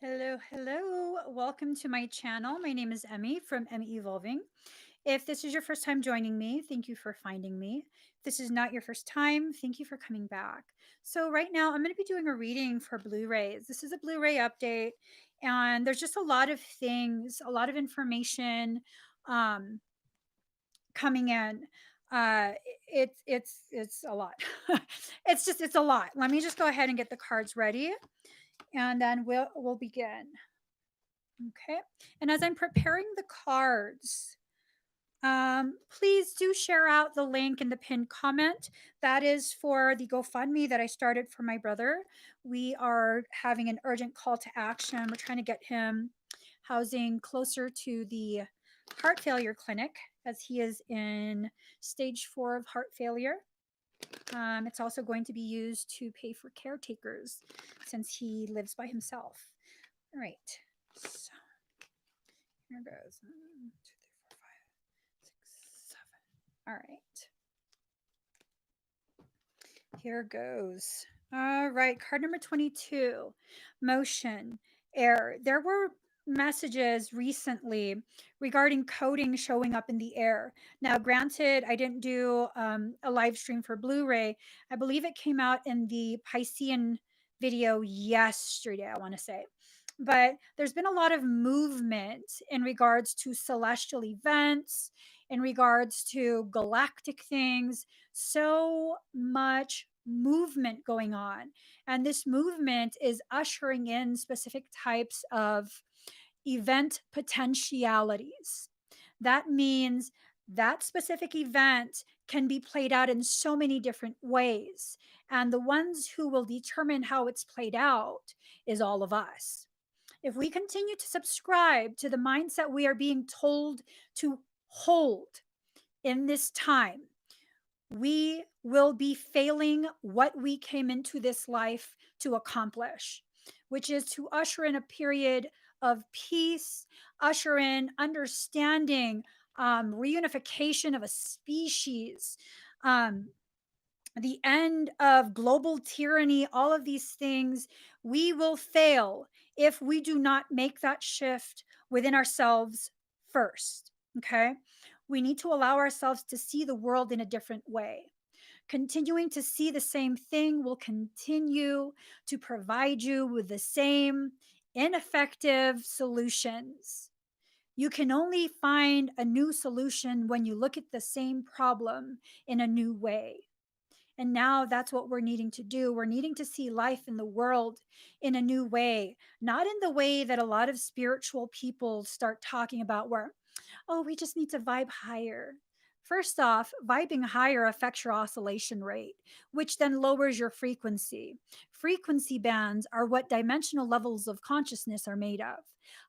Hello, hello. Welcome to my channel. My name is Emmie from Emmie Evolving. If this is your first time joining me, thank you for finding me. If this is not your first time, thank you for coming back. So right now I'm going to be doing a reading for Blu-rays. This is a Blu-ray update, and there's just a lot of things, a lot of information um, coming in. Uh, it's a lot. It's a lot. Let me just go ahead and get the cards ready, and then we'll begin. Okay. And as I'm preparing the cards, please do share out the link in the pinned comment. That is for the GoFundMe that I started for my brother. We are having an urgent call to action. We're trying to get him housing closer to the heart failure clinic as he is in stage 4 of heart failure. It's also going to be used to pay for caretakers since he lives by himself. All right. So here goes. 1, 2, 3, 4, 5, 6, 7. All right. Here goes. All right. Card number 22. Motion. Air. There were messages recently regarding coding showing up in the air. Now, granted, I didn't do a live stream for Blu-ray. I believe it came out in the Piscean video yesterday, I want to say. But there's been a lot of movement in regards to celestial events, in regards to galactic things, so much movement going on. And this movement is ushering in specific types of event potentialities. That means that specific event can be played out in so many different ways. And the ones who will determine how it's played out is all of us. If we continue to subscribe to the mindset we are being told to hold in this time, we will be failing what we came into this life to accomplish, which is to usher in a period of peace, usher in understanding, reunification of a species, the end of global tyranny, all of these things. We will fail if we do not make that shift within ourselves first. Okay. We need to allow ourselves to see the world in a different way. Continuing to see the same thing will continue to provide you with the same ineffective solutions. You can only find a new solution when you look at the same problem in a new way. And now that's what we're needing to do. We're needing to see life in the world in a new way, not in the way that a lot of spiritual people start talking about, where, oh, we just need to vibe higher. First off, vibing higher affects your oscillation rate, which then lowers your frequency. Frequency bands are what dimensional levels of consciousness are made of.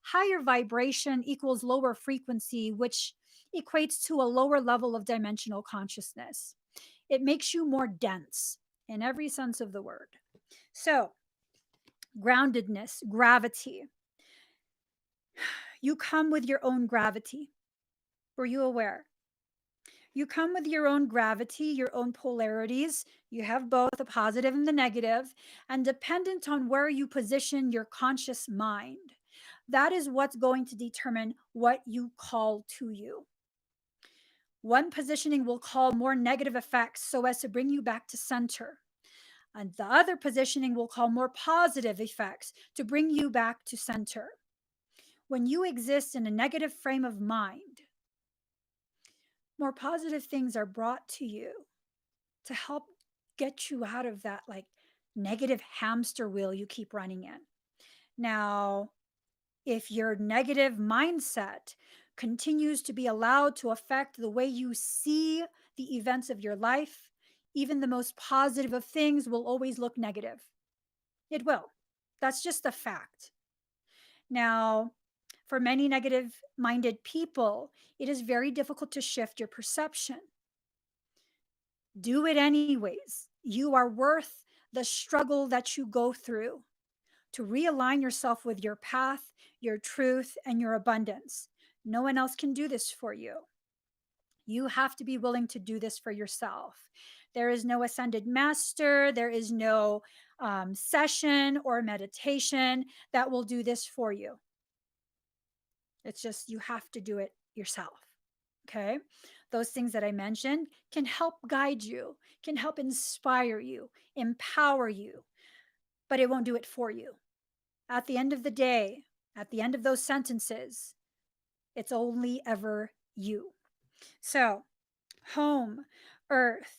Higher vibration equals lower frequency, which equates to a lower level of dimensional consciousness. It makes you more dense in every sense of the word. So, groundedness, gravity. You come with your own gravity. Were you aware? You come with your own gravity, your own polarities. You have both the positive and the negative, and dependent on where you position your conscious mind, that is what's going to determine what you call to you. One positioning will call more negative effects so as to bring you back to center. And the other positioning will call more positive effects to bring you back to center. When you exist in a negative frame of mind, more positive things are brought to you to help get you out of that like negative hamster wheel you keep running in. Now, if your negative mindset continues to be allowed to affect the way you see the events of your life, even the most positive of things will always look negative. It will. That's just a fact. Now, for many negative minded people, it is very difficult to shift your perception. Do it anyways. You are worth the struggle that you go through to realign yourself with your path, your truth, and your abundance. No one else can do this for you. You have to be willing to do this for yourself. There is no ascended master. There is no session or meditation that will do this for you. It's just you have to do it yourself. Okay. Those things that I mentioned can help guide you, can help inspire you, empower you, but it won't do it for you. At the end of the day, at the end of those sentences, it's only ever you. So, home, earth,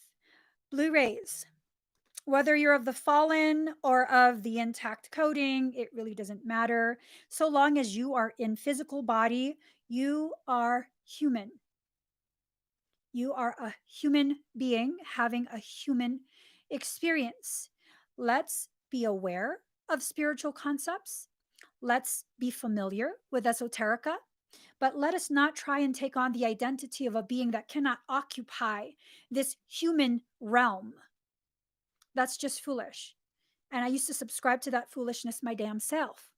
blue rays, whether you're of the fallen or of the intact coding, it really doesn't matter. So long as you are in physical body, you are human. You are a human being having a human experience. Let's be aware of spiritual concepts. Let's be familiar with esoterica, but let us not try and take on the identity of a being that cannot occupy this human realm. That's just foolish. And I used to subscribe to that foolishness my damn self,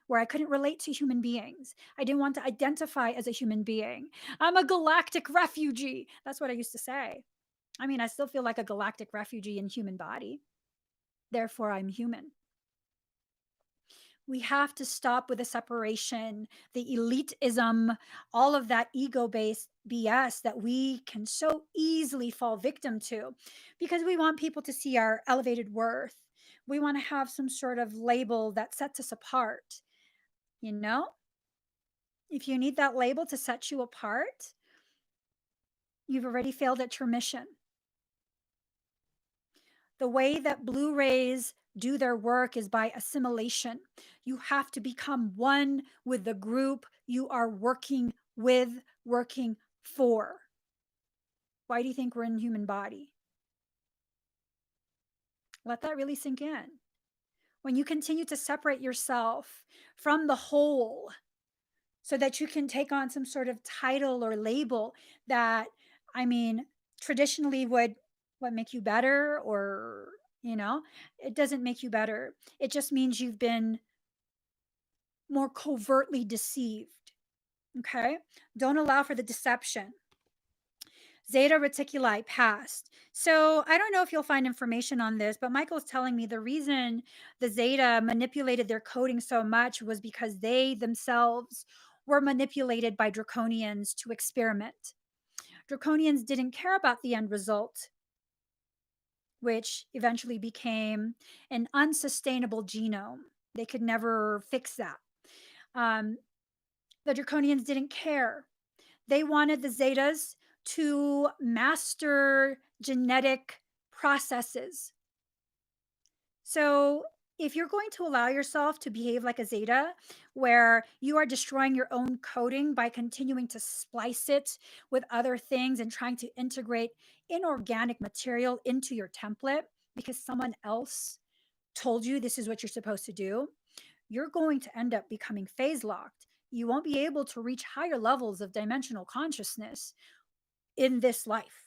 where I couldn't relate to human beings. I didn't want to identify as a human being. I'm a galactic refugee. That's what I used to say. I mean, I still feel like a galactic refugee in human body. Therefore, I'm human. We have to stop with the separation, the elitism, all of that ego based BS that we can so easily fall victim to because we want people to see our elevated worth. We want to have some sort of label that sets us apart. You know, if you need that label to set you apart, you've already failed at your mission. The way that Blu rays do their work is by assimilation. You have to become one with the group you are working with, working for. Why do you think we're in human body? Let that really sink in. When you continue to separate yourself from the whole so that you can take on some sort of title or label that, I mean, traditionally would what make you better or, you know, it doesn't make you better. It just means you've been more covertly deceived. Okay. Don't allow for the deception. Zeta Reticuli passed. So I don't know if you'll find information on this, but Michael's telling me the reason the Zeta manipulated their coding so much was because they themselves were manipulated by Draconians to experiment. Draconians didn't care about the end result, which eventually became an unsustainable genome. They could never fix that. The Draconians didn't care. They wanted the Zetas to master genetic processes. So, if you're going to allow yourself to behave like a Zeta, where you are destroying your own coding by continuing to splice it with other things and trying to integrate inorganic material into your template because someone else told you this is what you're supposed to do, you're going to end up becoming phase locked. You won't be able to reach higher levels of dimensional consciousness in this life.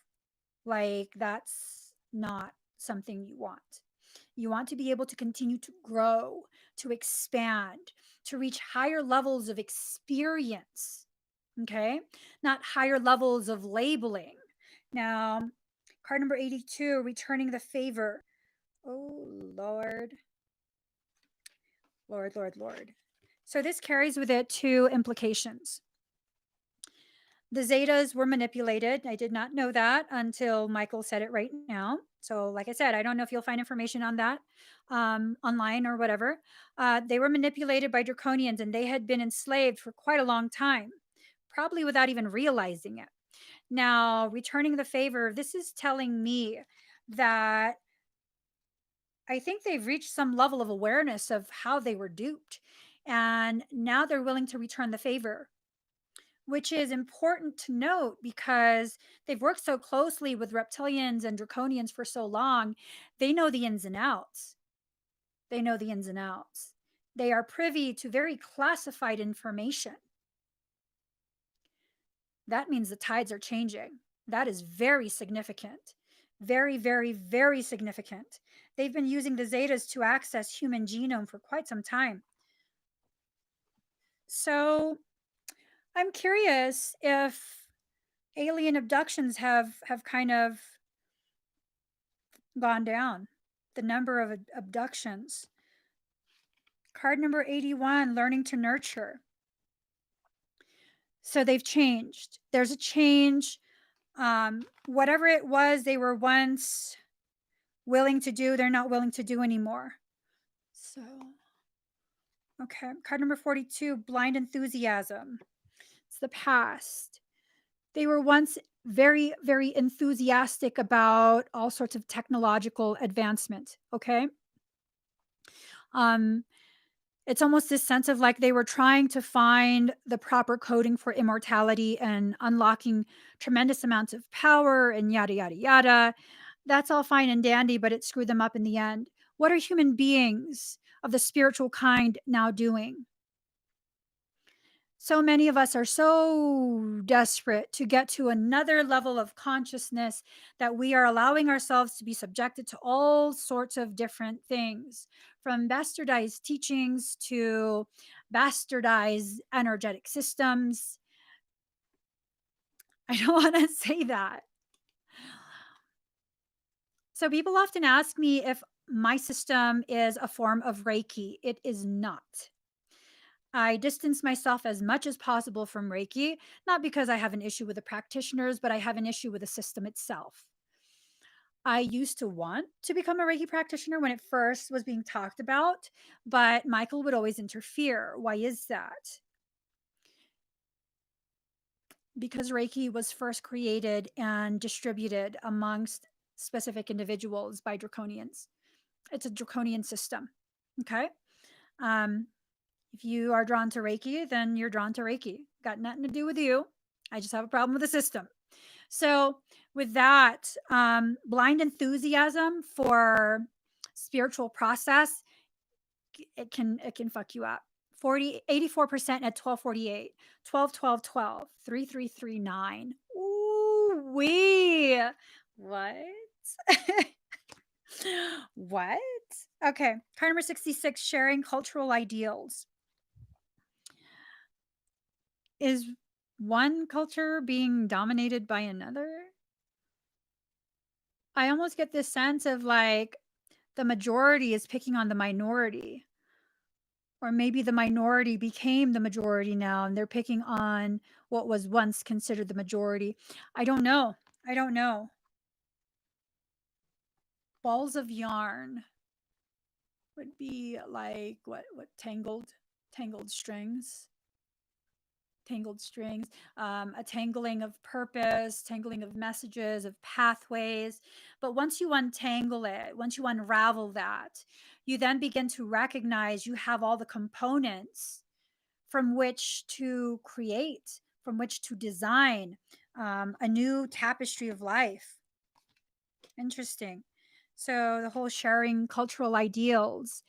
Like, that's not something you want. You want to be able to continue to grow, to expand, to reach higher levels of experience. Okay. Not higher levels of labeling. Now, card number 82, returning the favor. Oh, Lord. Lord, Lord, Lord. So this carries with it two implications. The Zetas were manipulated. I did not know that until Michael said it right now. So, like I said, I don't know if you'll find information on that online or whatever. They were manipulated by Draconians and they had been enslaved for quite a long time, probably without even realizing it. Now, returning the favor, this is telling me that I think they've reached some level of awareness of how they were duped. And now they're willing to return the favor, which is important to note because they've worked so closely with reptilians and draconians for so long. They know the ins and outs. They know the ins and outs. They are privy to very classified information. That means the tides are changing. That is very significant. Very, very, very significant. They've been using the Zetas to access human genome for quite some time. So I'm curious if alien abductions have kind of gone down. The number of abductions. Card number 81, learning to nurture. So they've changed. There's a change. Whatever it was they were once willing to do, they're not willing to do anymore. So, okay. Card number 42, blind enthusiasm. It's the past. They were once very, very enthusiastic about all sorts of technological advancement. Okay. Um, it's almost this sense of like they were trying to find the proper coding for immortality and unlocking tremendous amounts of power and yada, yada, yada. That's all fine and dandy, but it screwed them up in the end. What are human beings of the spiritual kind now doing? So many of us are so desperate to get to another level of consciousness that we are allowing ourselves to be subjected to all sorts of different things, from bastardized teachings to bastardized energetic systems. I don't want to say that. So people often ask me if my system is a form of Reiki. It is not. I distance myself as much as possible from Reiki, not because I have an issue with the practitioners, but I have an issue with the system itself. I used to want to become a Reiki practitioner when it first was being talked about, but Michael would always interfere. Why is that? Because Reiki was first created and distributed amongst specific individuals by draconians. It's a draconian system. Okay. Um, If you are drawn to Reiki, then you're drawn to Reiki. Got nothing to do with you. I just have a problem with the system. So, with that, blind enthusiasm for spiritual process, it can fuck you up. 84% at 1248, 12, 3339. Ooh, wee. What? What? Okay. Card number 66, sharing cultural ideals. Is one culture being dominated by another? I almost get this sense of like the majority is picking on the minority, or maybe the minority became the majority now and they're picking on what was once considered the majority. I don't know. I don't know. Balls of yarn would be like what tangled strings. Tangled strings, a tangling of purpose, tangling of messages, of pathways. But once you untangle it, once you unravel that, you then begin to recognize you have all the components from which to create, from which to design a new tapestry of life. Interesting. So the whole sharing cultural ideals.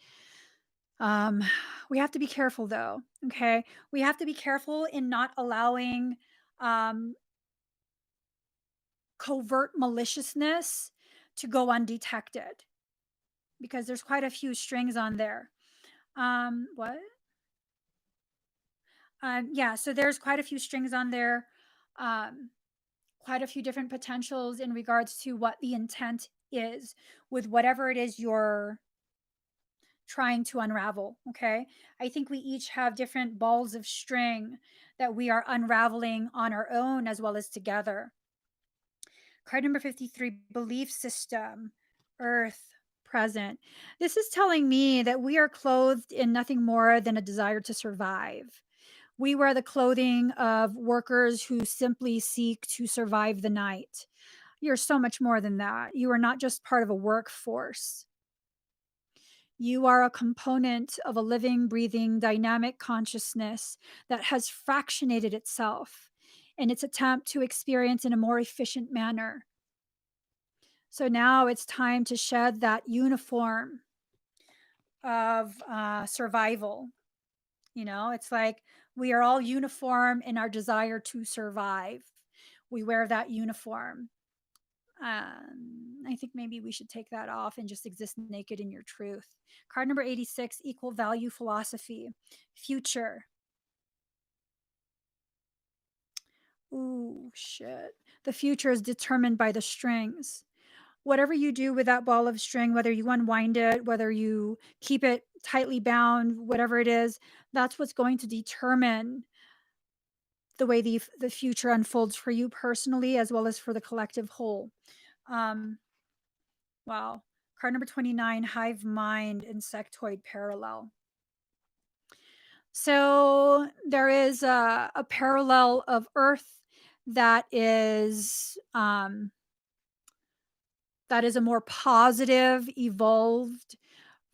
Um, we have to be careful though. Okay. We have to be careful in not allowing um, covert maliciousness to go undetected because there's quite a few strings on there. What? Yeah. So there's quite a few strings on there. Um, quite a few different potentials in regards to what the intent is with whatever it is you're trying to unravel. Okay. I think we each have different balls of string that we are unraveling on our own as well as together. Card number 53, belief system, earth, present. This is telling me that we are clothed in nothing more than a desire to survive. We wear the clothing of workers who simply seek to survive the night. You're so much more than that. You are not just part of a workforce. You are a component of a living, breathing, dynamic consciousness that has fractionated itself in its attempt to experience in a more efficient manner. So now it's time to shed that uniform of survival. You know, it's like we are all uniform in our desire to survive. We wear that uniform. I think maybe we should take that off and just exist naked in your truth. Card number 86, equal value philosophy, future. Ooh, shit. The future is determined by the strings. whatever you do with that ball of string, whether you unwind it, whether you keep it tightly bound, whatever it is, that's what's going to determine the way the future unfolds for you personally as well as for the collective whole. Um, wow. Card number 29, hive mind, insectoid parallel. So there is a parallel of Earth that is a more positive, evolved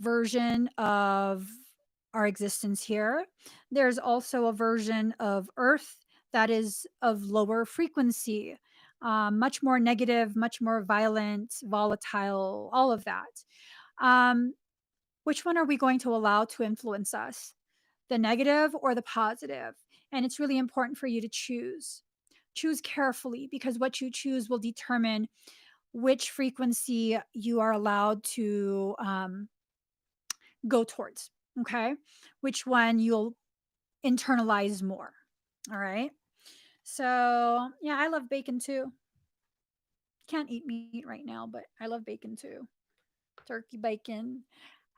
version of our existence here. There's also a version of Earth that is of lower frequency, much more negative, much more violent, volatile, all of that. Um, which one are we going to allow to influence us? The negative or the positive? And it's really important for you to choose. Choose carefully, because what you choose will determine which frequency you are allowed to go towards. Okay. Which one you'll internalize more. All right. So, yeah, I love bacon too. Can't eat meat right now, but I love bacon too. Turkey bacon,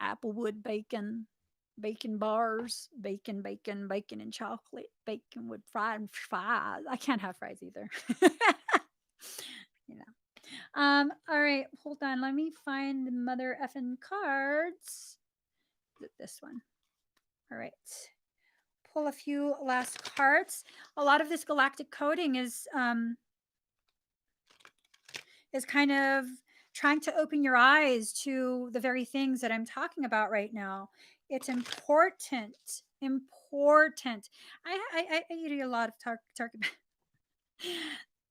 applewood bacon, bacon bars, bacon and chocolate, bacon with fried fries. I can't have fries either. you know. All right, hold on. Let me find the mother effing cards. Is it this one? All right. Pull a few last cards. A lot of this galactic coding is kind of trying to open your eyes to the very things that I'm talking about right now. It's important. Important. I eat a lot of turkey.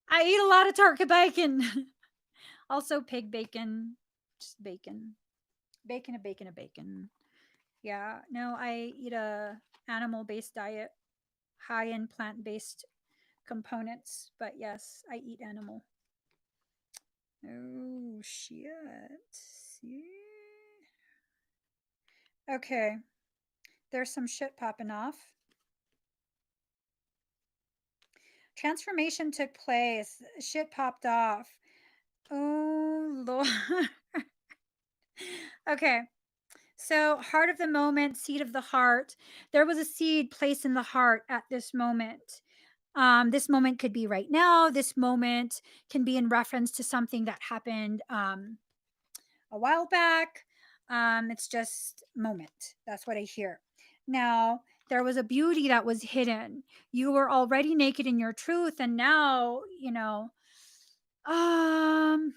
I eat a lot of turkey bacon. Also pig bacon, just bacon. Bacon. Yeah, no, I eat a animal-based diet, high in plant-based components, but yes, I eat animal. Oh shit. See? Okay. There's some shit popping off. Transformation took place. Shit popped off. Oh Lord. Okay. So, heart of the moment, seed of the heart. There was a seed placed in the heart at this moment. This moment could be right now. This moment can be in reference to something that happened a while back. It's just moment. That's what I hear. Now, there was a beauty that was hidden. You were already naked in your truth, and now, um,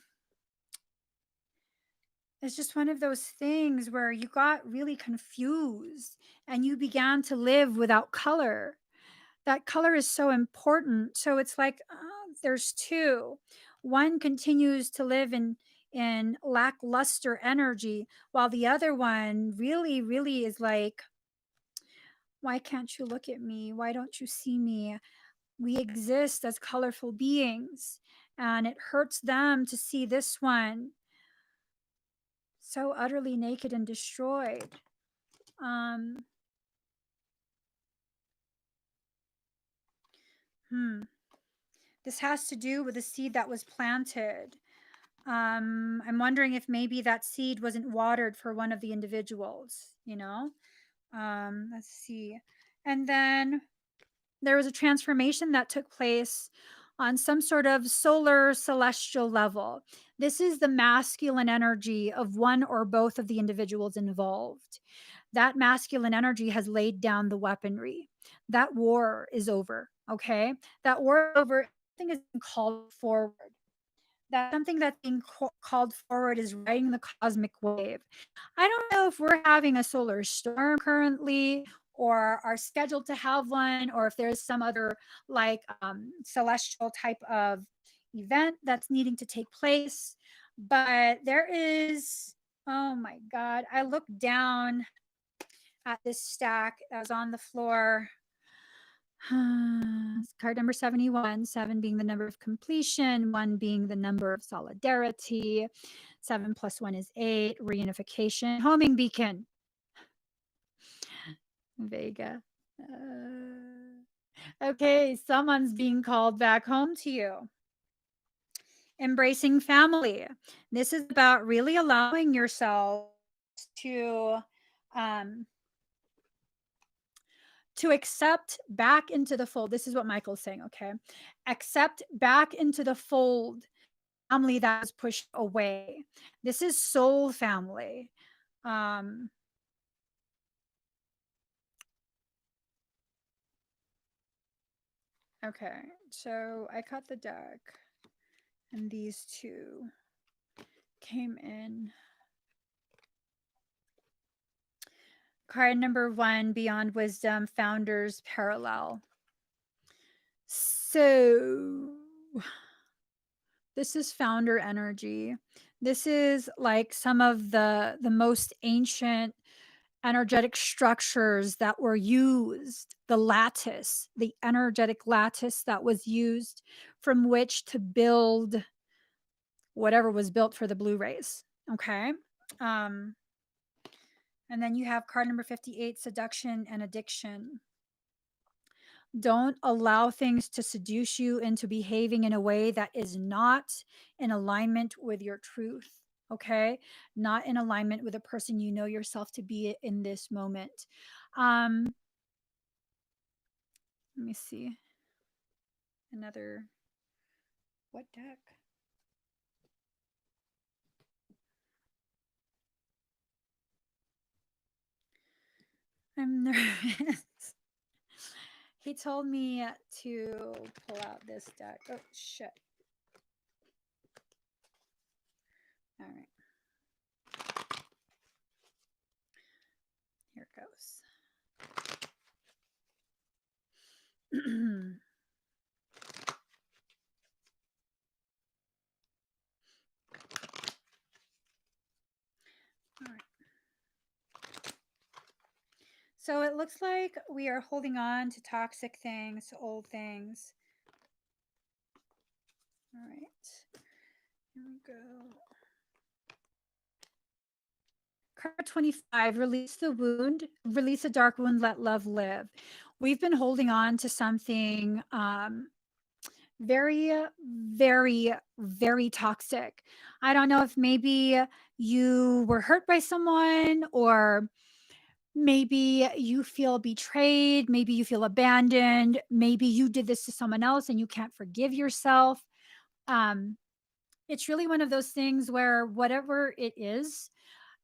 it's just one of those things where you got really confused and you began to live without color. That color is so important. So it's like there's two. One continues to live in lackluster energy, while the other one really, really is like, why can't you look at me? Why don't you see me? We exist as colorful beings, and it hurts them to see this one so utterly naked and destroyed. Um, This has to do with a seed that was planted. I'm wondering if maybe that seed wasn't watered for one of the individuals. Let's see. And then there was a transformation that took place on some sort of solar celestial level. This is the masculine energy of one or both of the individuals involved. That masculine energy has laid down the weaponry. That war is over. Okay. That war is over. Something is being called forward. That something that's being called forward is riding the cosmic wave. I don't know if we're having a solar storm currently or are scheduled to have one, or if there's some other like celestial type of event that's needing to take place. But there is, oh my God, I looked down at this stack that was on the floor. Card number 71, 7 being the number of completion, 1 being the number of solidarity. 7 plus 1 is 8, reunification, homing beacon. Vega. Okay, someone's being called back home to you. Embracing family. This is about really allowing yourself to um, to accept back into the fold. This is what Michael's saying, okay? Accept back into the fold family that was pushed away. This is soul family. Um, okay, so I cut the deck, and these two came in. Card number 1, Beyond Wisdom, Founders Parallel. So this is founder energy. This is like some of the most ancient energetic structures that were used, the lattice, the energetic lattice that was used from which to build whatever was built for the Blu-rays. Okay. Um, and then you have card number 58, Seduction and Addiction. Don't allow things to seduce you into behaving in a way that is not in alignment with your truth. Okay. Not in alignment with the person you know yourself to be in this moment. Let me see. Another, what deck? I'm nervous. He told me to pull out this deck. Oh, shit. All right. Here it goes. All right. So it looks like we are holding on to toxic things, to old things. All right. Here we go. Card 25, release the wound, release a dark wound, let love live. We've been holding on to something very, very, very toxic. I don't know if maybe you were hurt by someone, or maybe you feel betrayed, maybe you feel abandoned, maybe you did this to someone else and you can't forgive yourself. Um, it's really one of those things where whatever it is,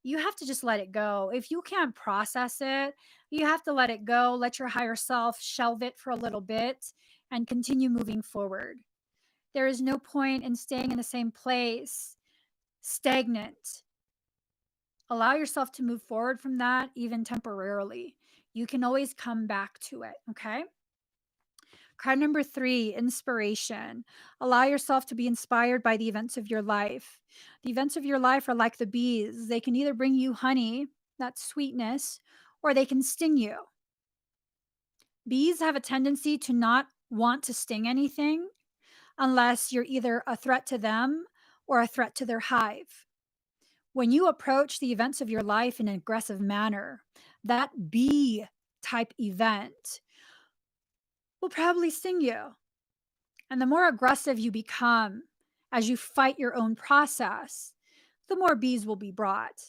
you have to just let it go. If you can't process it, you have to let it go, let your higher self shelve it for a little bit and continue moving forward. There is no point in staying in the same place, stagnant. Allow yourself to move forward from that, even temporarily. You can always come back to it, okay? Card number 3, inspiration. Allow yourself to be inspired by the events of your life. The events of your life are like the bees. They can either bring you honey, that sweetness, or they can sting you. Bees have a tendency to not want to sting anything unless you're either a threat to them or a threat to their hive. When you approach the events of your life in an aggressive manner, that bee type event will probably sting you. And the more aggressive you become as you fight your own process, the more bees will be brought.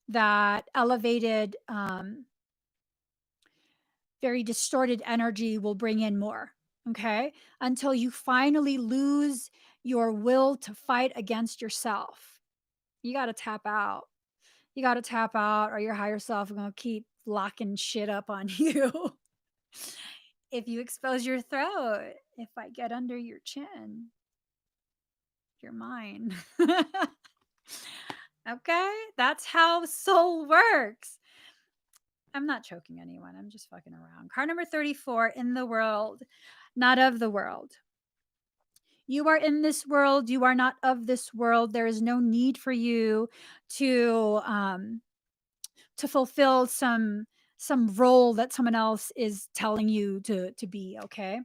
That elevated, very distorted energy will bring in more, okay? Until you finally lose your will to fight against yourself. You got to tap out. You got to tap out, or your higher self is going to keep locking shit up on you. If you expose your throat, if I get under your chin, you're mine. Okay? That's how soul works. I'm not choking anyone. I'm just fucking around. Card number 34, in the world, not of the world. You are in this world. You are not of this world. There is no need for you to fulfill some role that someone else is telling you to be, okay?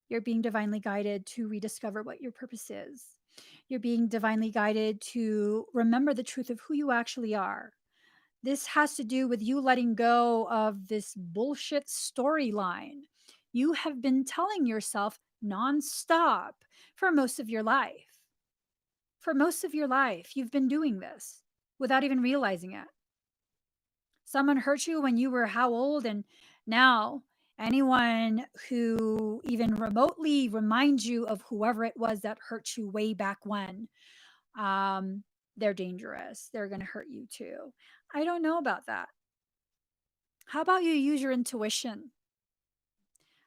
You're being divinely guided to rediscover what your purpose is. You're being divinely guided to remember the truth of who you actually are. This has to do with you letting go of this bullshit storyline. you have been telling yourself nonstop for most of your life. For most of your life, you've been doing this without even realizing it. Someone hurt you when you were how old? And now, anyone who even remotely reminds you of whoever it was that hurt you way back when, um, they're dangerous. They're going to hurt you too. I don't know about that. How about you use your intuition?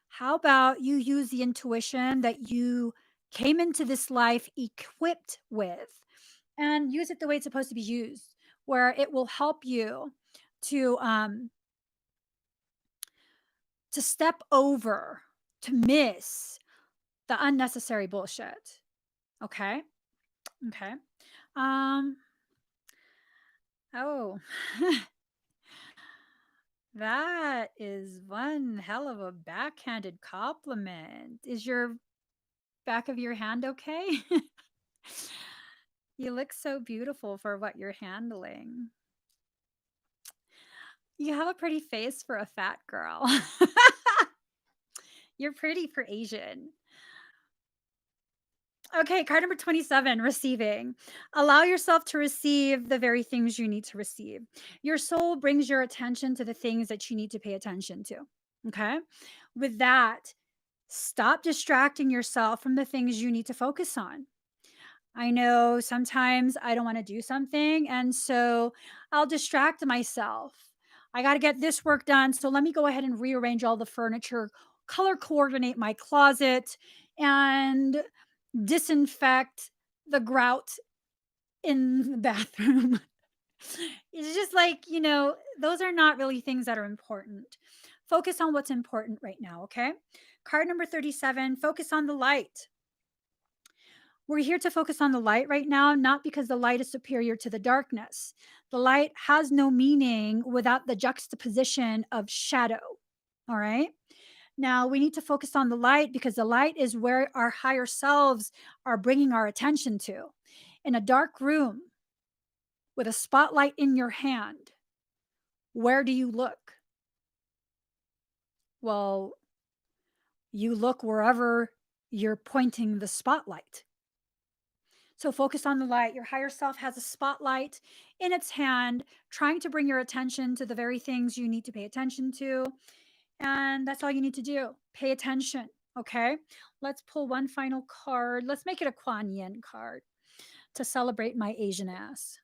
How about you use the intuition that you came into this life equipped with and use it the way it's supposed to be used, where it will help you to um to step over, to miss the unnecessary bullshit. Okay? Okay. Um oh. That is one hell of a backhanded compliment. Is your back of your hand okay? You look so beautiful for what you're handling. You have a pretty face for a fat girl. You're pretty for Asian. Okay, card number 27, receiving. Allow yourself to receive the very things you need to receive. Your soul brings your attention to the things that you need to pay attention to. Okay? With that, stop distracting yourself from the things you need to focus on. I know sometimes I don't want to do something, and so I'll distract myself. I got to get this work done, so let me go ahead and rearrange all the furniture, color coordinate my closet, and disinfect the grout in the bathroom. It's just like, those are not really things that are important. Focus on what's important right now, okay? Card number 37, focus on the light. We're here to focus on the light right now, not because the light is superior to the darkness. The light has no meaning without the juxtaposition of shadow. All right. Now we need to focus on the light because the light is where our higher selves are bringing our attention to. In a dark room with a spotlight in your hand, where do you look? Well, you look wherever you're pointing the spotlight. So focus on the light. Your higher self has a spotlight in its hand, trying to bring your attention to the very things you need to pay attention to. And that's all you need to do. Pay attention. Okay. Let's pull one final card. Let's make it a Kuan Yin card to celebrate my Asian ass.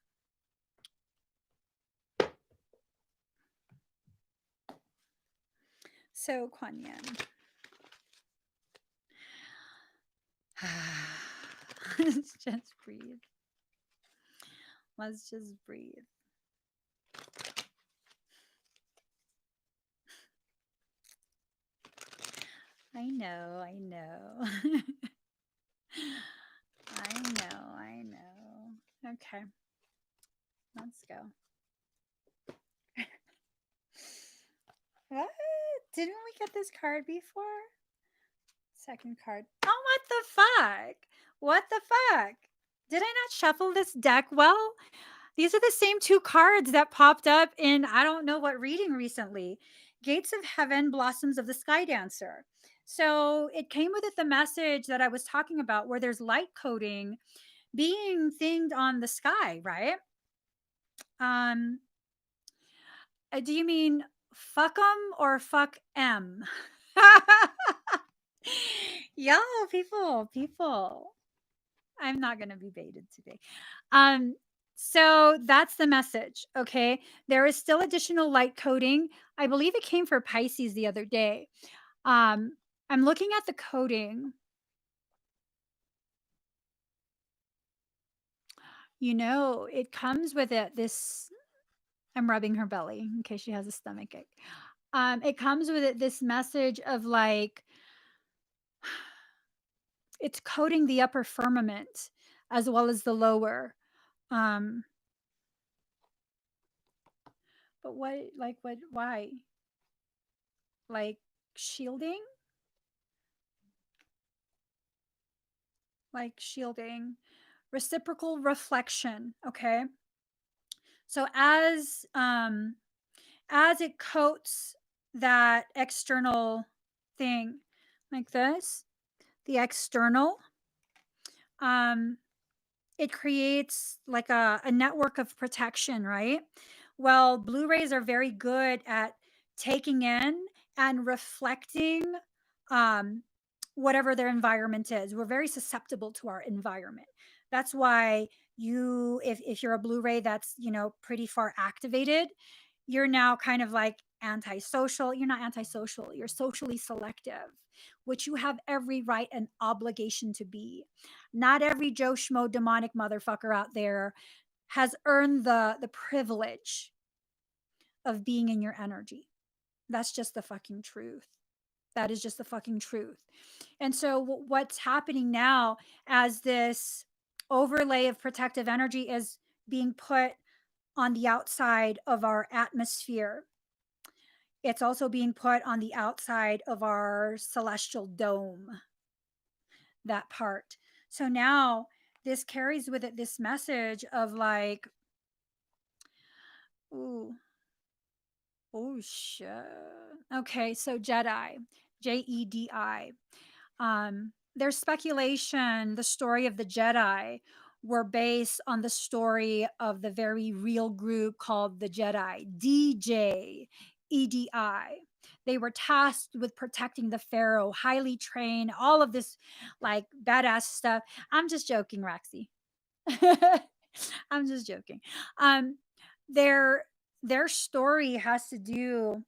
So, Kuan Yin. Let's just breathe. Let's just breathe. I know, I know. I know. Okay, let's go. What? Didn't we get this card before? Second card. Oh, what the fuck? What the fuck? Did I not shuffle this deck well? These are the same two cards that popped up in I don't know what reading recently. Gates of Heaven, Blossoms of the Sky Dancer. So it came with it the message that I was talking about where there's light coding being thinged on the sky, right? Do you mean fuck 'em or fuck M? Yo, people. I'm not going to be baited today. So that's the message. Okay. There is still additional light coding. I believe it came for Pisces the other day. I'm looking at the coding. It comes with it. I'm rubbing her belly in case she has a stomach ache. It comes with it this message of like, it's coding the upper firmament as well as the lower. Um, but why? Like shielding? Like shielding. Reciprocal reflection. Okay. So as it coats that external thing like this, the external, um, it creates like a network of protection, right? Well, Blu-rays are very good at taking in and reflecting um, whatever their environment is. We're very susceptible to our environment. That's why if you're a Blu-ray that's, pretty far activated, you're now kind of like antisocial. You're not antisocial, you're socially selective, which you have every right and obligation to be. Not every Joe Schmo demonic motherfucker out there has earned the privilege of being in your energy. That's just the fucking truth. That is just the fucking truth. And so what's happening now, as this overlay of protective energy is being put on the outside of our atmosphere, it's also being put on the outside of our celestial dome, that part. So now this carries with it this message of like, ooh, oh shit. Okay, so Jedi, Jedi. There's speculation the story of the Jedi were based on the story of the very real group called the Jedi, DJEDI. They were tasked with protecting the Pharaoh, highly trained, all of this like badass stuff. I'm just joking, Roxy. I'm just joking. Um, their story has to do,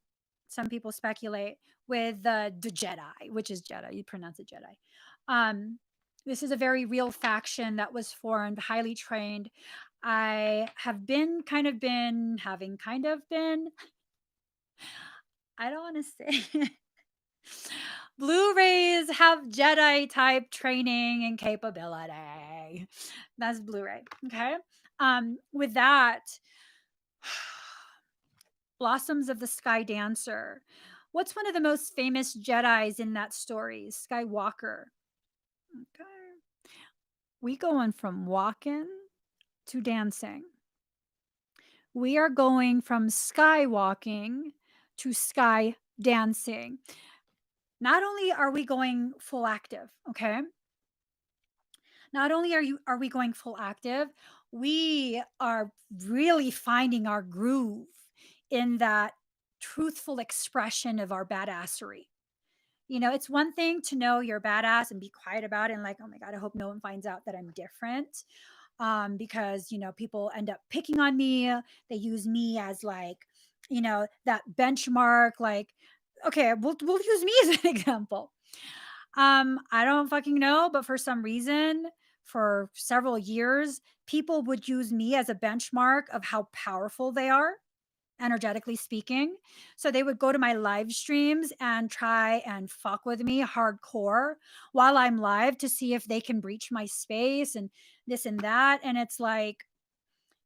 some people speculate, with the Jedi, which is Jedi. You pronounce it Jedi. This is a very real faction that was formed, highly trained. I have been kind of been having kind of been. I don't want to say. Blu-rays have Jedi type training and capability. That's Blu-ray. Okay. With that, Blossoms of the Sky Dancer. What's one of the most famous Jedis in that story? Skywalker. Okay. We going from walking to dancing. We are going from skywalking to sky dancing. Not only are we going full active, okay? Not only are we going full active, we are really finding our groove in that truthful expression of our badassery. It's one thing to know you're badass and be quiet about it and like, oh my God, I hope no one finds out that I'm different. Because, people end up picking on me. They use me as like, that benchmark. Like, okay, we'll use me as an example. I don't fucking know, but for some reason, for several years, people would use me as a benchmark of how powerful they are, energetically speaking. So they would go to my live streams and try and fuck with me hardcore while I'm live to see if they can breach my space and this and that. And it's like,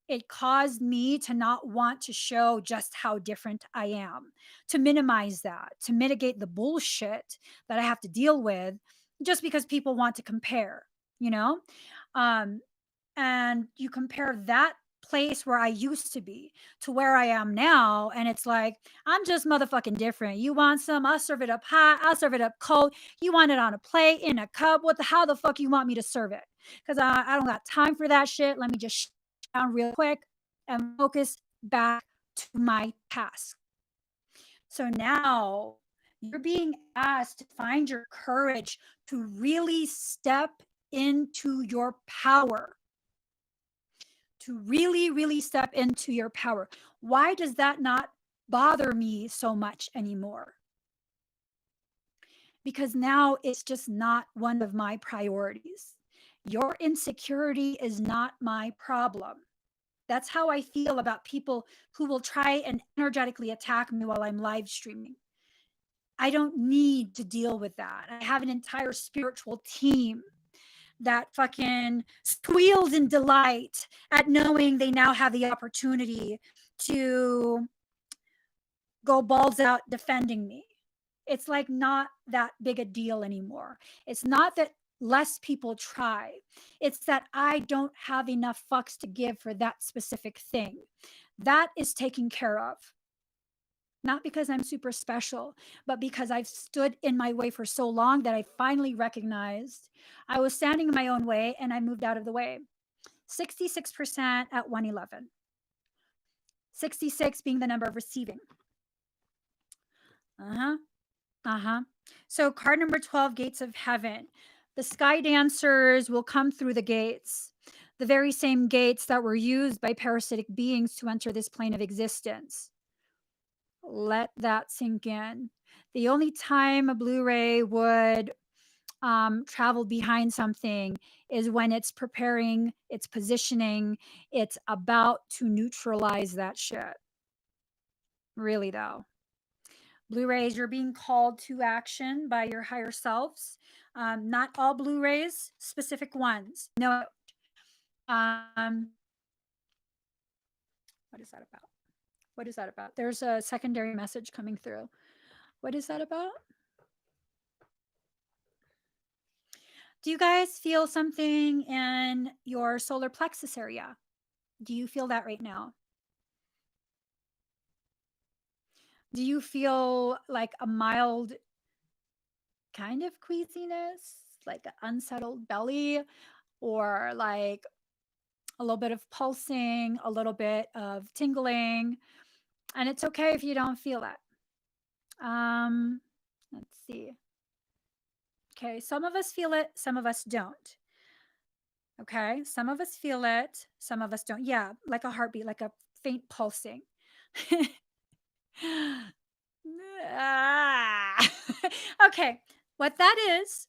it caused me to not want to show just how different I am, to minimize that, to mitigate the bullshit that I have to deal with just because people want to compare, you know? Um, and you compare that place where I used to be to where I am now, and it's like, I'm just motherfucking different. You want some? I'll serve it up hot. I'll serve it up cold. You want it on a plate, in a cup? How the fuck you want me to serve it? Because I don't got time for that shit. Let me just down real quick and focus back to my task. So now you're being asked to find your courage to really step into your power, to really, really step into your power. Why does that not bother me so much anymore? Because now it's just not one of my priorities. Your insecurity is not my problem. That's how I feel about people who will try and energetically attack me while I'm live streaming. I don't need to deal with that. I have an entire spiritual team that fucking squeals in delight at knowing they now have the opportunity to go balls out defending me. It's like not that big a deal anymore. It's not that less people try, it's that I don't have enough fucks to give for that specific thing. That is taken care of. not because I'm super special, but because I've stood in my way for so long that I finally recognized I was standing in my own way and I moved out of the way. 66% at 111. 66 being the number of receiving. Uh-huh. Uh-huh. So card number 12, gates of heaven. The sky dancers will come through the gates, the very same gates that were used by parasitic beings to enter this plane of existence. Let that sink in. The only time a Blu-ray would travel behind something is when it's preparing, it's positioning, it's about to neutralize that shit. Really, though. Blu-rays, you're being called to action by your higher selves. Not all Blu-rays, specific ones. No. What is that about? What is that about? There's a secondary message coming through. What is that about? Do you guys feel something in your solar plexus area? Do you feel that right now? Do you feel like a mild kind of queasiness, like an unsettled belly, or like a little bit of pulsing, a little bit of tingling? And it's okay if you don't feel that. Let's see. Okay, some of us feel it, some of us don't. Okay, some of us feel it, some of us don't. Yeah, like a heartbeat, like a faint pulsing. Ah. Okay, what that is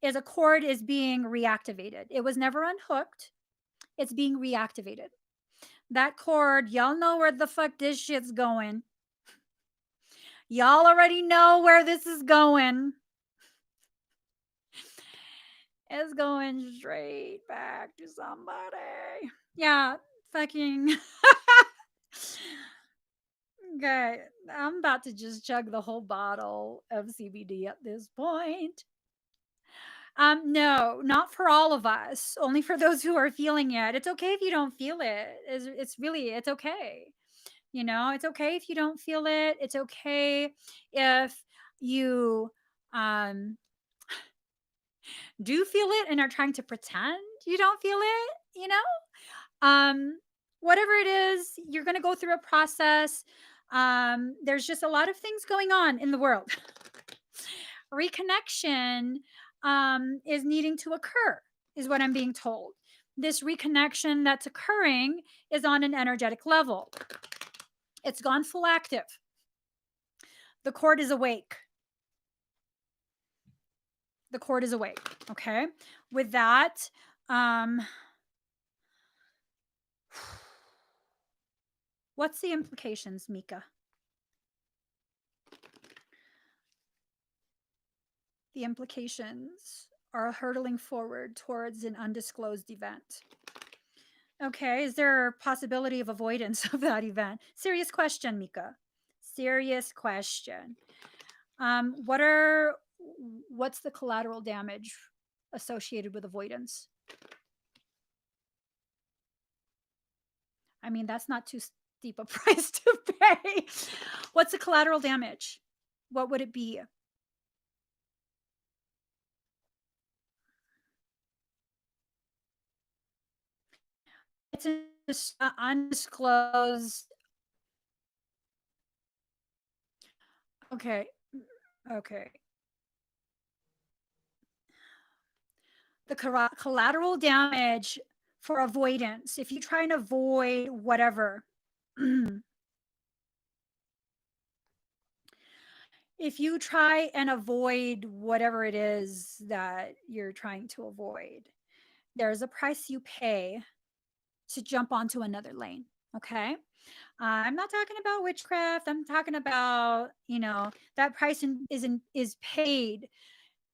a cord is being reactivated. It was never unhooked. It's being reactivated. That cord, y'all know where the fuck this shit's going. Y'all already know where this is going. It's going straight back to somebody. Yeah, fucking. Okay, I'm about to just chug the whole bottle of CBD at this point. No, not for all of us. Only for those who are feeling it. It's okay if you don't feel it. It's really, it's okay. You know, it's okay if you don't feel it. It's okay if you um do feel it and are trying to pretend you don't feel it, you know? Whatever it is, you're going to go through a process. There's just a lot of things going on in the world. Reconnection is needing to occur, is what I'm being told. This reconnection that's occurring is on an energetic level. It's gone full active. The cord is awake. The cord is awake. Okay. With that, what's the implications, Mika? The implications are hurtling forward towards an undisclosed event. Okay, is there a possibility of avoidance of that event? Serious question, Mika. Serious question. What's the collateral damage associated with avoidance? I mean, that's not too steep a price to pay. What's the collateral damage? What would it be? It's an undisclosed. Okay. Okay. The collateral damage for avoidance, if you try and avoid whatever, if you try and avoid whatever it is that you're trying to avoid, there's a price you pay to jump onto another lane. Okay. I'm not talking about witchcraft. I'm talking about, that price is paid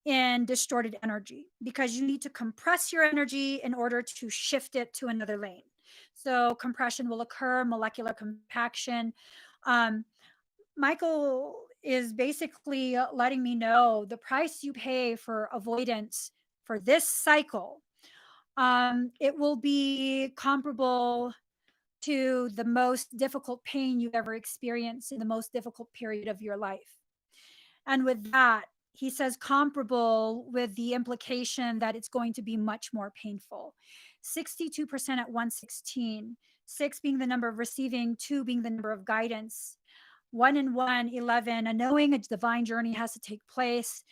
in distorted energy because you need to compress your energy in order to shift it to another lane. So compression will occur, molecular compaction. Michael is basically letting me know the price you pay for avoidance for this cycle. It will be comparable to the most difficult pain you've ever experienced in the most difficult period of your life. And with that, he says comparable with the implication that it's going to be much more painful. 62% at 116, 6 being the number of receiving, 2 being the number of guidance. 1 and 1, 11, a knowing, a divine journey has to take place.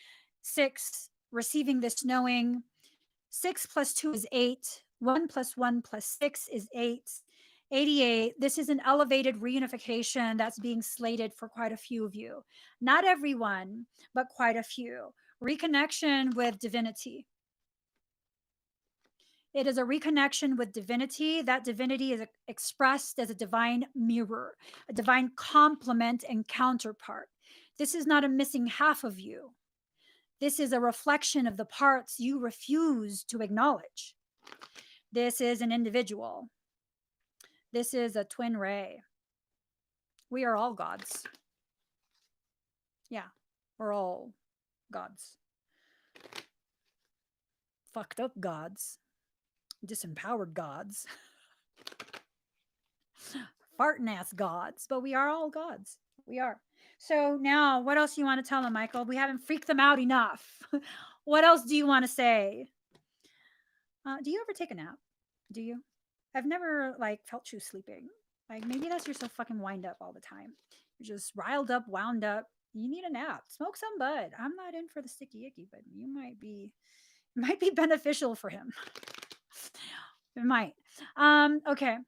6, receiving this knowing. 6 plus 2 is 8. 1 plus 1 plus 6 is 8. 88, this is an elevated reunification that's being slated for quite a few of you. Not everyone, but quite a few. Reconnection with divinity. It is a reconnection with divinity. That divinity is expressed as a divine mirror, a divine complement and counterpart. This is not a missing half of you. This is a reflection of the parts you refuse to acknowledge. This is an individual. This is a twin ray. We are all gods. Yeah, we're all gods. Fucked up gods. Disempowered gods. Farting ass gods. But we are all gods. We are. So now, what else do you want to tell them, Michael? We haven't freaked them out enough. What else do you want to say? Do you ever take a nap? Do you? I've never felt you sleeping. Maybe that's you're so fucking wind up all the time. You're just riled up, wound up. You need a nap. Smoke some bud. I'm not in for the sticky icky, but you might be beneficial for him. It might. Okay.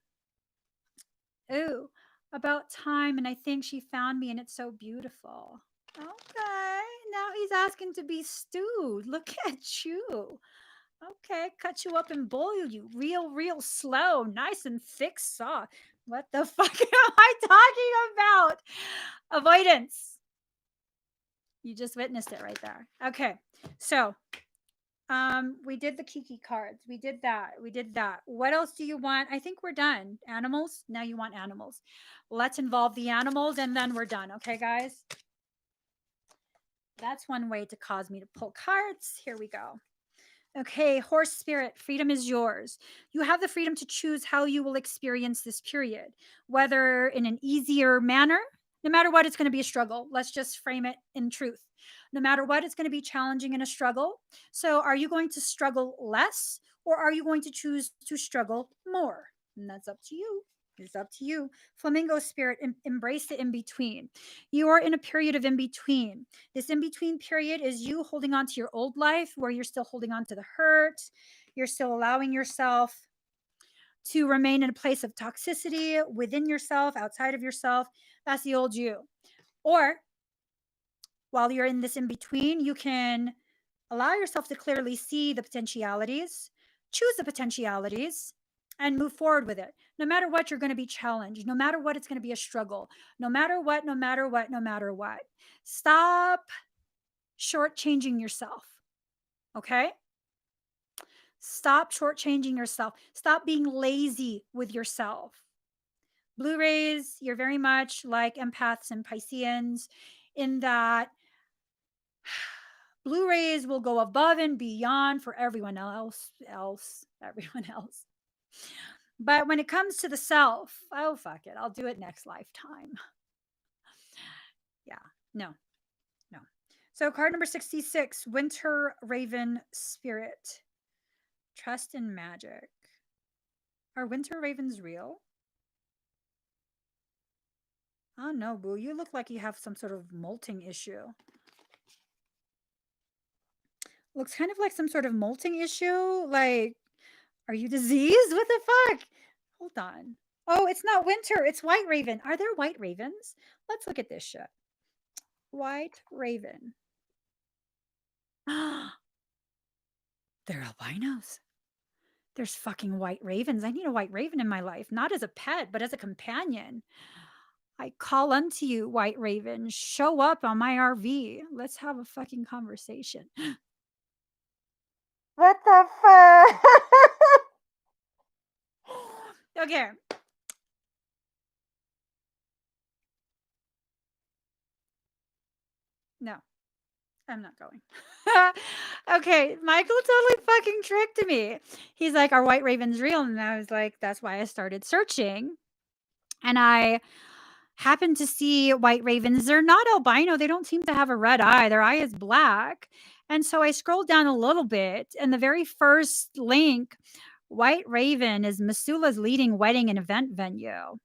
Ooh, about time, and I think she found me, and it's so beautiful. Okay, now he's asking to be stewed. Look at you. Okay, cut you up and boil you real slow, nice and thick saw. What the fuck am I talking about? Avoidance. You just witnessed it right there. Okay, so we did the Kiki cards. We did that. What else do you want? I think we're done. Animals. Now you want animals. Let's involve the animals and then we're done. Okay, guys? That's one way to cause me to pull cards. Here we go. Okay, horse spirit, freedom is yours. You have the freedom to choose how you will experience this period, whether in an easier manner. No matter what, it's going to be a struggle. Let's just frame it in truth. No matter what, it's going to be challenging and a struggle. So, are you going to struggle less or are you going to choose to struggle more? And that's up to you. It's up to you. Flamingo spirit, embrace the in between. You are in a period of in between. This in between period is you holding on to your old life where you're still holding on to the hurt. You're still allowing yourself to remain in a place of toxicity within yourself, outside of yourself. That's the old you. Or while you're in this in between, you can allow yourself to clearly see the potentialities, choose the potentialities, and move forward with it. No matter what, you're going to be challenged. No matter what, it's going to be a struggle. No matter what. Stop shortchanging yourself. Okay? Stop shortchanging yourself. Stop being lazy with yourself. Blue rays, you're very much like empaths and Pisceans in that Blue rays will go above and beyond for everyone else. But when it comes to the self, oh, fuck it. I'll do it next lifetime. Yeah, no. So card number 66, Winter Raven Spirit. Trust in magic. Are winter ravens real? Oh, no, boo. You look like you have some sort of molting issue. Looks kind of like some sort of molting issue. Are you diseased? What the fuck? Hold on. Oh, it's not winter. It's white raven. Are there white ravens? Let's look at this shit. White raven. They're albinos. There's fucking white ravens. I need a white raven in my life, not as a pet, but as a companion. I call unto you, white raven. Show up on my RV. Let's have a fucking conversation. What the fuck? Okay. No, I'm not going. Okay, Michael totally fucking tricked me. He's like, are white ravens real? And I was like, that's why I started searching. And I happened to see white ravens. They're not albino. They don't seem to have a red eye. Their eye is black. And so I scrolled down a little bit, and the very first link, white raven is Missoula's leading wedding and event venue.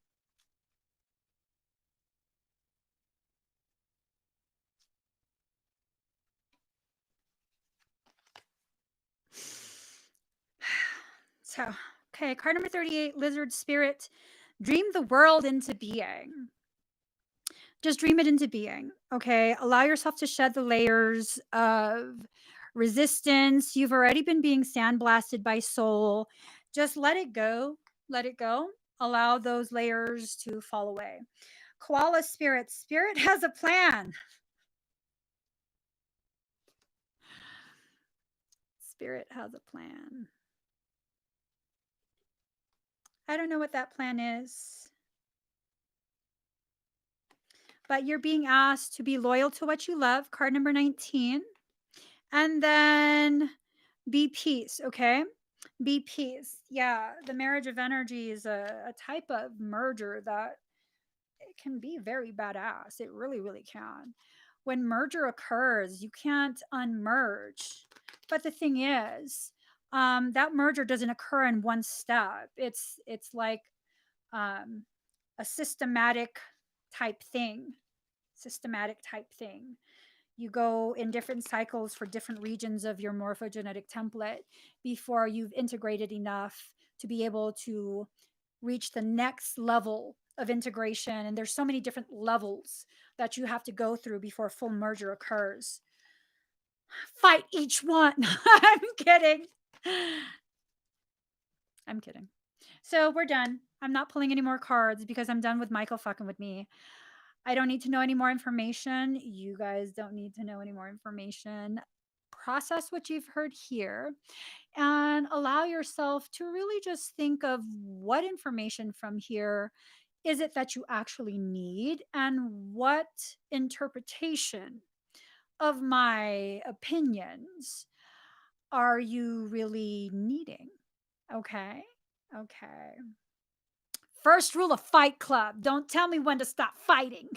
So, okay, card number 38, lizard spirit. Dream the world into being. Just dream it into being. Okay. Allow yourself to shed the layers of resistance. You've already been being sandblasted by soul. Just let it go. Let it go. Allow those layers to fall away. Koala spirit. Spirit has a plan. Spirit has a plan. I don't know what that plan is, but you're being asked to be loyal to what you love. Card number 19. And then be peace, okay? Be peace. Yeah, the marriage of energy is a type of merger that it can be very badass. It really, really can. When merger occurs, you can't unmerge. But the thing is, that merger doesn't occur in one step. It's like um, a systematic type thing. You go in different cycles for different regions of your morphogenetic template before you've integrated enough to be able to reach the next level of integration. And there's so many different levels that you have to go through before full merger occurs. Fight each one. I'm kidding. I'm kidding. So we're done. I'm not pulling any more cards because I'm done with Michael fucking with me. I don't need to know any more information. You guys don't need to know any more information. Process what you've heard here and allow yourself to really just think of what information from here is it that you actually need and what interpretation of my opinions are you really needing? Okay. Okay. First rule of Fight Club, don't tell me when to stop fighting.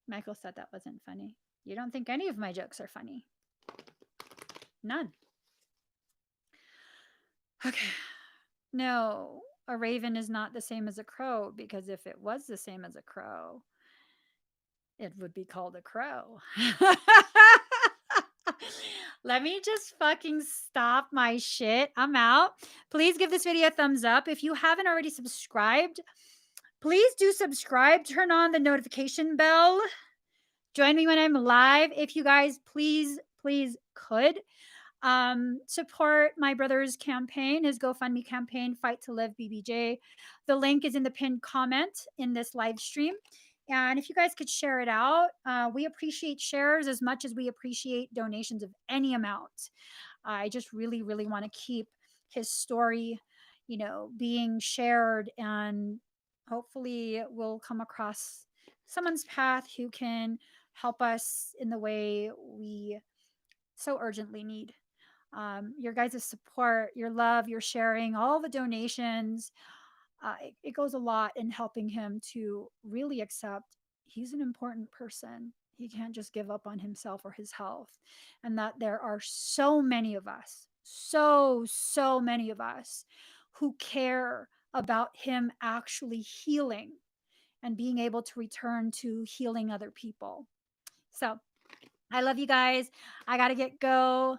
Michael said that wasn't funny. You don't think any of my jokes are funny? None. Okay. No, a raven is not the same as a crow because if it was the same as a crow, it would be called a crow. Let me just fucking stop my shit. I'm out. Please give this video a thumbs up. If you haven't already subscribed, please do subscribe. Turn on the notification bell. Join me when I'm live. If you guys please could support my brother's campaign, his GoFundMe campaign, Fight to Live BBJ. The link is in the pinned comment in this live stream. And if you guys could share it out, we appreciate shares as much as we appreciate donations of any amount. I just really, really want to keep his story, being shared, and hopefully we'll come across someone's path who can help us in the way we so urgently need. Your guys' support, your love, your sharing, all the donations, it goes a lot in helping him to really accept he's an important person. He can't just give up on himself or his health. And that there are so many of us, so many of us who care about him actually healing and being able to return to healing other people. So I love you guys. I got to go.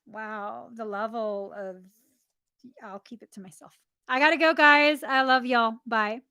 Wow, the level of I'll keep it to myself. I got to go, guys. I love y'all. Bye.